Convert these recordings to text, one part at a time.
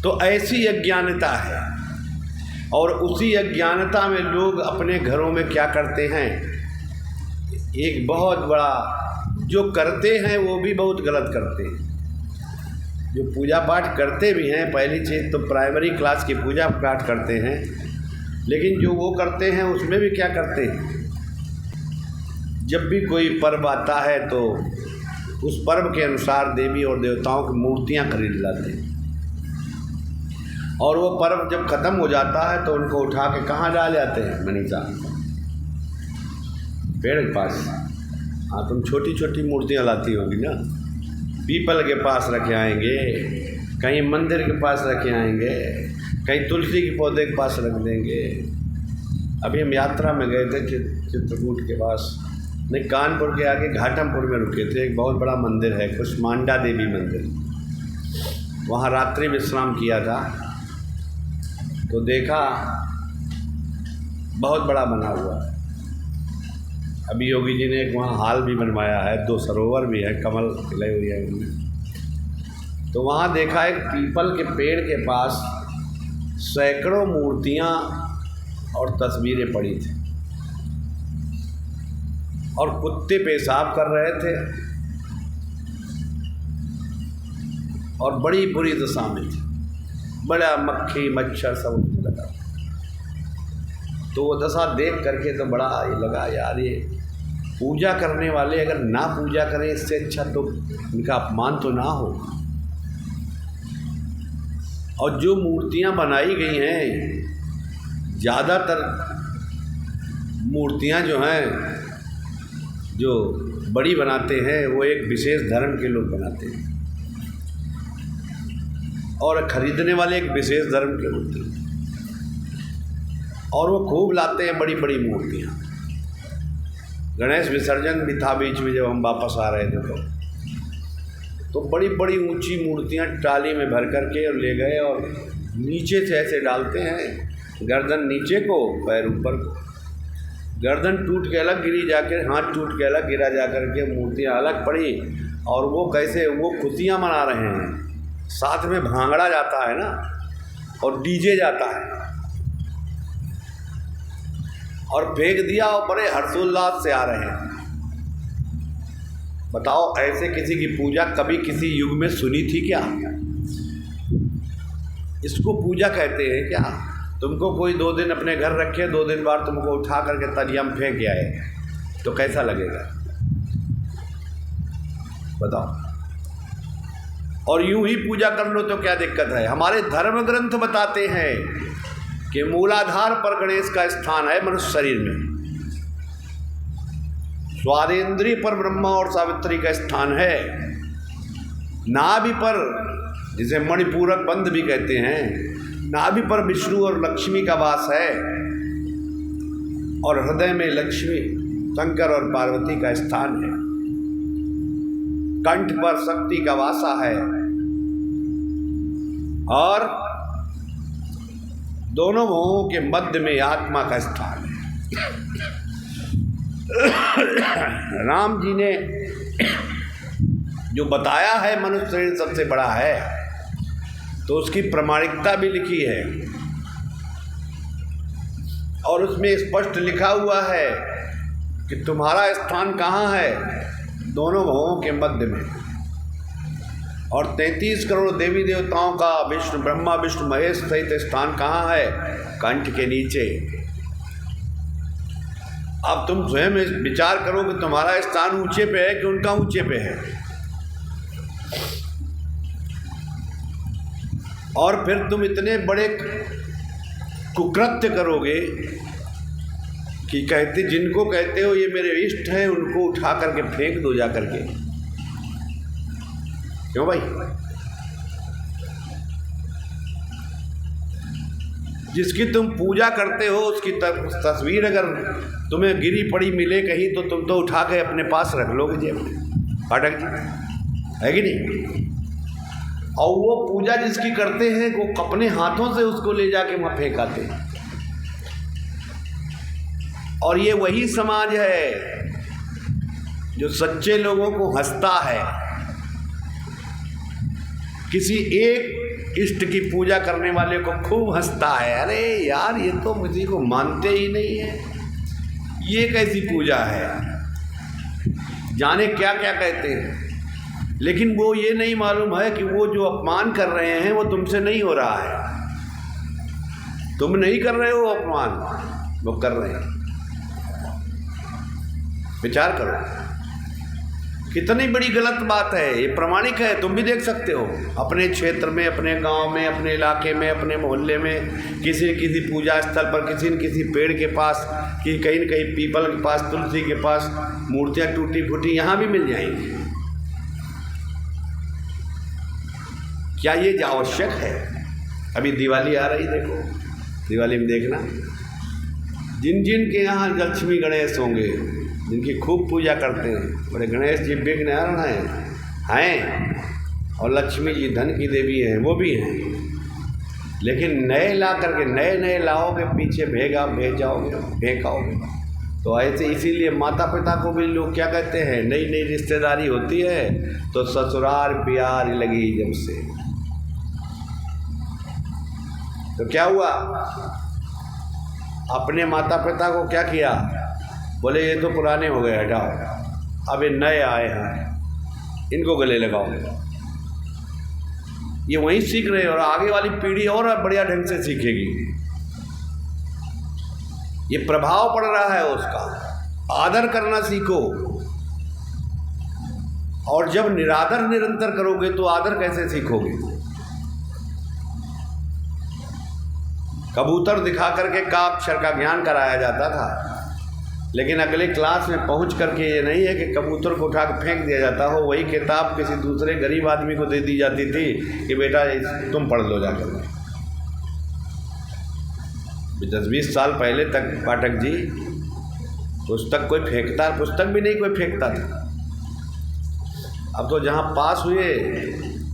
तो ऐसी अज्ञानता है। और उसी अज्ञानता में लोग अपने घरों में क्या करते हैं, एक बहुत बड़ा जो करते हैं वो भी बहुत गलत करते हैं। जो पूजा पाठ करते भी हैं, पहली चीज़ तो प्राइमरी क्लास की पूजा पाठ करते हैं, लेकिन जो वो करते हैं उसमें भी क्या करते हैं, जब भी कोई पर्व आता है तो उस पर्व के अनुसार देवी और देवताओं की मूर्तियां खरीद लाते हैं। और वो पर्व जब ख़त्म हो जाता है तो उनको उठा के कहाँ डाल जाते हैं, मनीषा, पेड़ के पास। हाँ, तुम छोटी छोटी मूर्तियाँ लाती होगी ना, पीपल के पास रखे आएंगे, कहीं मंदिर के पास रखे आएंगे, कहीं तुलसी के पौधे के पास रख देंगे। अभी हम यात्रा में गए थे चित्रकूट के पास, नहीं कानपुर के आगे घाटमपुर में रुके थे। एक बहुत बड़ा मंदिर है, कुष्मांडा देवी मंदिर, वहाँ रात्रि विश्राम किया था। तो देखा बहुत बड़ा बना हुआ है। अभी योगी जी ने एक वहाँ हाल भी बनवाया है, 2 सरोवर भी है, कमल खिले हुए हैं उनमें। तो वहाँ देखा एक पीपल के पेड़ के पास सैकड़ों मूर्तियाँ और तस्वीरें पड़ी थी, और कुत्ते पेशाब कर रहे थे और बड़ी बुरी दशा में थी, बड़ा मक्खी मच्छर सब उसमें लगा। तो वो दशा देख करके तो बड़ा ये लगा, यार ये पूजा करने वाले अगर ना पूजा करें, इससे अच्छा तो इनका अपमान तो ना हो। और जो मूर्तियाँ बनाई गई हैं, ज़्यादातर मूर्तियाँ जो हैं, जो बड़ी बनाते हैं वो एक विशेष धर्म के लोग बनाते हैं, और खरीदने वाले एक विशेष धर्म के होते हैं, और वो खूब लाते हैं बड़ी बड़ी मूर्तियाँ। गणेश विसर्जन भी था बीच में, जब हम वापस आ रहे थे तो बड़ी बड़ी ऊंची मूर्तियाँ ट्राली में भर करके और ले गए, और नीचे से ऐसे डालते हैं, गर्दन नीचे को पैर ऊपर को, गर्दन टूट के अलग गिरी, जाकर हाथ टूट के अलग गिरा, जाकर के मूर्तियाँ अलग पड़ी। और वो कैसे वो खुशियाँ मना रहे हैं, साथ में भांगड़ा जाता है ना, और डीजे जाता है, और फेंक दिया, और बड़े हर्षोल्लास से आ रहे हैं। बताओ, ऐसे किसी की पूजा कभी किसी युग में सुनी थी क्या? इसको पूजा कहते हैं क्या? तुमको कोई 2 दिन अपने घर रखे, 2 दिन बाद तुमको उठा करके तरिया में फेंक आए, तो कैसा लगेगा बताओ? और यूं ही पूजा कर लो तो क्या दिक्कत है? हमारे धर्म ग्रंथ बताते हैं कि मूलाधार पर गणेश का स्थान है मनुष्य शरीर में, स्वादेंद्रिय पर ब्रह्मा और सावित्री का स्थान है, नाभि पर, जिसे मणिपूरक बंध भी कहते हैं, नाभि पर विष्णु और लक्ष्मी का वास है, और हृदय में लक्ष्मी, शंकर और पार्वती का स्थान है, कंठ पर शक्ति का वासा है, और दोनों भुवों के मध्य में आत्मा का स्थान है। राम जी ने जो बताया है मनुष्य शरीर सबसे बड़ा है, तो उसकी प्रामाणिकता भी लिखी है, और उसमें स्पष्ट लिखा हुआ है कि तुम्हारा स्थान कहाँ है, दोनों भुवों के मध्य में। और 33 करोड़ देवी देवताओं का विष्णु ब्रह्मा विष्णु महेश सहित स्थान कहाँ है? कंठ के नीचे। अब तुम स्वयं विचार करो कि तुम्हारा स्थान ऊंचे पे है कि उनका ऊंचे पे है, और फिर तुम इतने बड़े कुकृत्य करोगे कि कहते, जिनको कहते हो ये मेरे इष्ट हैं, उनको उठा करके फेंक दो जा करके। क्यों भाई? जिसकी तुम पूजा करते हो उसकी तस्वीर अगर तुम्हें गिरी पड़ी मिले कहीं, तो तुम तो उठा के अपने पास रख लोगे जेब में, पाठक जी, है कि नहीं? और वो पूजा जिसकी करते हैं वो अपने हाथों से उसको ले जाके वहाँ फेंकाते हैं। और ये वही समाज है जो सच्चे लोगों को हंसता है। किसी एक इष्ट की पूजा करने वाले को खूब हंसता है, अरे यार ये तो किसी को मानते ही नहीं है, ये कैसी पूजा है, जाने क्या क्या कहते हैं। लेकिन वो ये नहीं मालूम है कि वो जो अपमान कर रहे हैं वो तुमसे नहीं हो रहा है, तुम नहीं कर रहे हो अपमान, वो कर रहे हैं। विचार करो, कितनी बड़ी गलत बात है, ये प्रमाणिक है, तुम भी देख सकते हो अपने क्षेत्र में, अपने गांव में, अपने इलाके में, अपने मोहल्ले में, किसी न किसी पूजा स्थल पर, किसी न किसी पेड़ के पास, कि कहीं न कहीं पीपल के पास, तुलसी के पास मूर्तियाँ टूटी फूटी यहाँ भी मिल जाएंगी। क्या ये आवश्यक है? अभी दिवाली आ रही, देखो दिवाली में देखना, जिन जिन के यहाँ लक्ष्मी गणेश होंगे, जिनकी खूब पूजा करते हैं, बड़े गणेश जी विघ्नहरण हैं और लक्ष्मी जी धन की देवी हैं, वो भी हैं, लेकिन नए ला करके नए लाओगे, पीछे फेंकाओगे। तो ऐसे इसीलिए माता पिता को भी लोग क्या कहते हैं, नई रिश्तेदारी होती है तो ससुराल प्यार लगी जब से। तो क्या हुआ, अपने माता पिता को क्या किया, बोले ये तो पुराने हो गए, हटाओ, अब ये नए आए हैं, इनको गले लगाओ। ये वहीं सीख रहे हैं और आगे वाली पीढ़ी और बढ़िया ढंग से सीखेगी। ये प्रभाव पड़ रहा है उसका। आदर करना सीखो, और जब निरादर निरंतर करोगे तो आदर कैसे सीखोगे। कबूतर दिखा करके का अक्षर का ज्ञान कराया जाता था, लेकिन अगले क्लास में पहुंच करके ये नहीं है कि कबूतर को उठा के फेंक दिया जाता हो, वही किताब किसी दूसरे गरीब आदमी को दे दी जाती थी कि बेटा तुम पढ़ लो जाकर। 10-20 साल पहले तक पाठक जी पुस्तक कोई फेंकता, पुस्तक भी नहीं कोई फेंकता था। अब तो जहाँ पास हुए,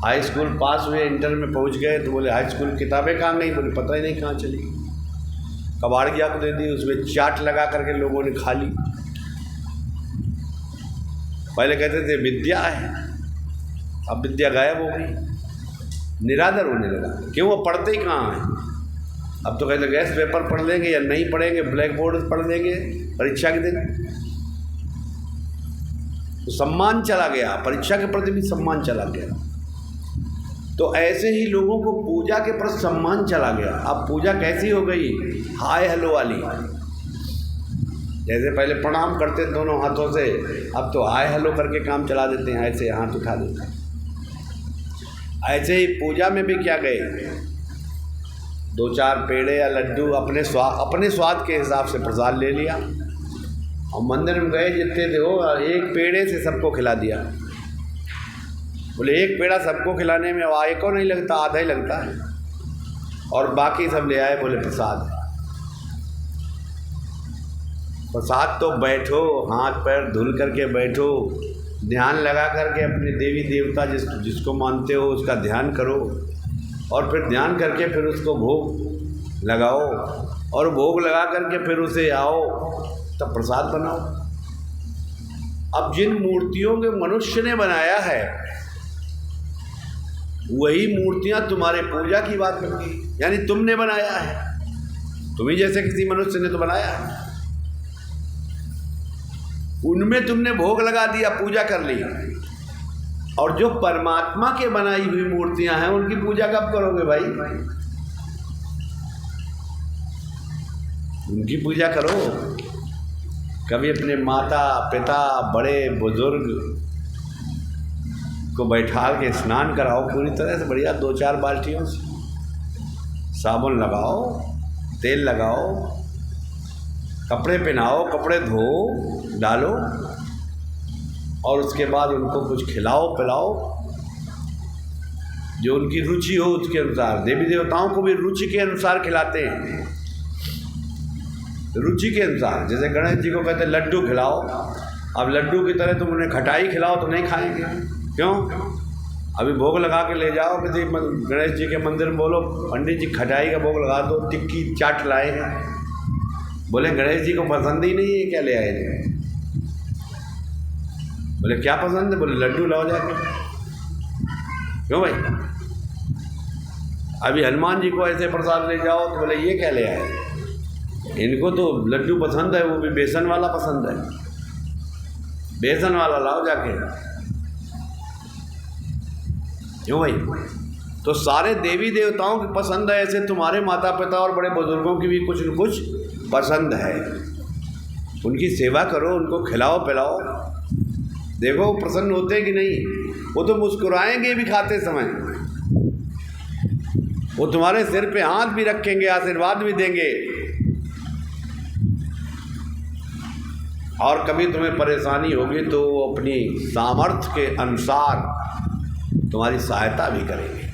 हाई स्कूल पास हुए, इंटर में पहुँच गए तो बोले हाई स्कूल किताबें कहाँ गई, बोले पता ही नहीं कहाँ चली, कबाड़िया को दे दी, उसमें चाट लगा करके लोगों ने खा ली। पहले कहते थे विद्या है, अब विद्या गायब हो गई, निरादर होने लगा। क्यों, वो पढ़ते ही कहाँ हैं। अब तो कहते गैस पेपर पढ़ लेंगे या नहीं पढ़ेंगे, ब्लैक बोर्ड पढ़ लेंगे परीक्षा के दिन। तो सम्मान चला गया, परीक्षा के प्रति भी सम्मान चला गया। तो ऐसे ही लोगों को पूजा के प्रति सम्मान चला गया। अब पूजा कैसी हो गई, हाय हेलो वाली। जैसे पहले प्रणाम करते दोनों हाथों से, अब तो हाय हेलो करके काम चला देते हैं, ऐसे हाथ उठा देते हैं। ऐसे ही पूजा में भी क्या गए, 2-4 पेड़े या लड्डू अपने स्वाद के हिसाब से प्रसाद ले लिया, और मंदिर में गए जितने थे हो, एक पेड़े से सबको खिला दिया। बोले एक पेड़ा सबको खिलाने में आए को नहीं लगता, आधा ही लगता है, और बाकी सब ले आए, बोले प्रसाद। प्रसाद तो बैठो, हाथ पैर धुल करके बैठो, ध्यान लगा करके अपने देवी देवता जिसको मानते हो उसका ध्यान करो, और फिर ध्यान करके फिर उसको भोग लगाओ, और भोग लगा करके फिर उसे आओ तब प्रसाद बनाओ। अब जिन मूर्तियों के मनुष्य ने बनाया है, वही मूर्तियां तुम्हारे पूजा की बात बन गई, यानी तुमने बनाया है, तुम्ही जैसे किसी मनुष्य ने तो बनाया है, उनमें तुमने भोग लगा दिया, पूजा कर ली। और जो परमात्मा के बनाई हुई मूर्तियां हैं उनकी पूजा कब करोगे भाई, उनकी पूजा करो। कभी अपने माता पिता बड़े बुजुर्ग को बैठा के स्नान कराओ पूरी तरह से बढ़िया, 2-4 बाल्टियों से साबुन लगाओ, तेल लगाओ, कपड़े पहनाओ, कपड़े धो डालो, और उसके बाद उनको कुछ खिलाओ पिलाओ, जो उनकी रुचि हो उसके अनुसार। देवी देवताओं को भी रुचि के अनुसार खिलाते हैं, रुचि के अनुसार। जैसे गणेश जी को कहते हैं लड्डू खिलाओ, अब लड्डू की तरह तुम उन्हें खटाई खिलाओ तो नहीं खाएंगे, क्यों। अभी भोग लगा के ले जाओ किसी गणेश जी के मंदिर में, बोलो पंडित जी खटाई का भोग लगा दो, टिक्की चाट लाए हैं, बोले गणेश जी को पसंद ही नहीं है, क्या ले आए थे, बोले क्या पसंद है, बोले लड्डू लाओ जाके, क्यों भाई। अभी हनुमान जी को ऐसे प्रसाद ले जाओ तो बोले ये क्या ले आए, इनको तो लड्डू पसंद है, वो भी बेसन वाला पसंद है, बेसन वाला लाओ जाके। क्यों भाई? तो सारे देवी देवताओं की पसंद है, ऐसे तुम्हारे माता पिता और बड़े बुजुर्गों की भी कुछ न कुछ पसंद है। उनकी सेवा करो, उनको खिलाओ पिलाओ, देखो वो प्रसन्न होते हैं कि नहीं। वो तो मुस्कुराएंगे भी खाते समय, वो तुम्हारे सिर पे हाथ भी रखेंगे, आशीर्वाद भी देंगे, और कभी तुम्हें परेशानी होगी तो वो अपनी सामर्थ्य के अनुसार तुम्हारी सहायता भी करेंगे।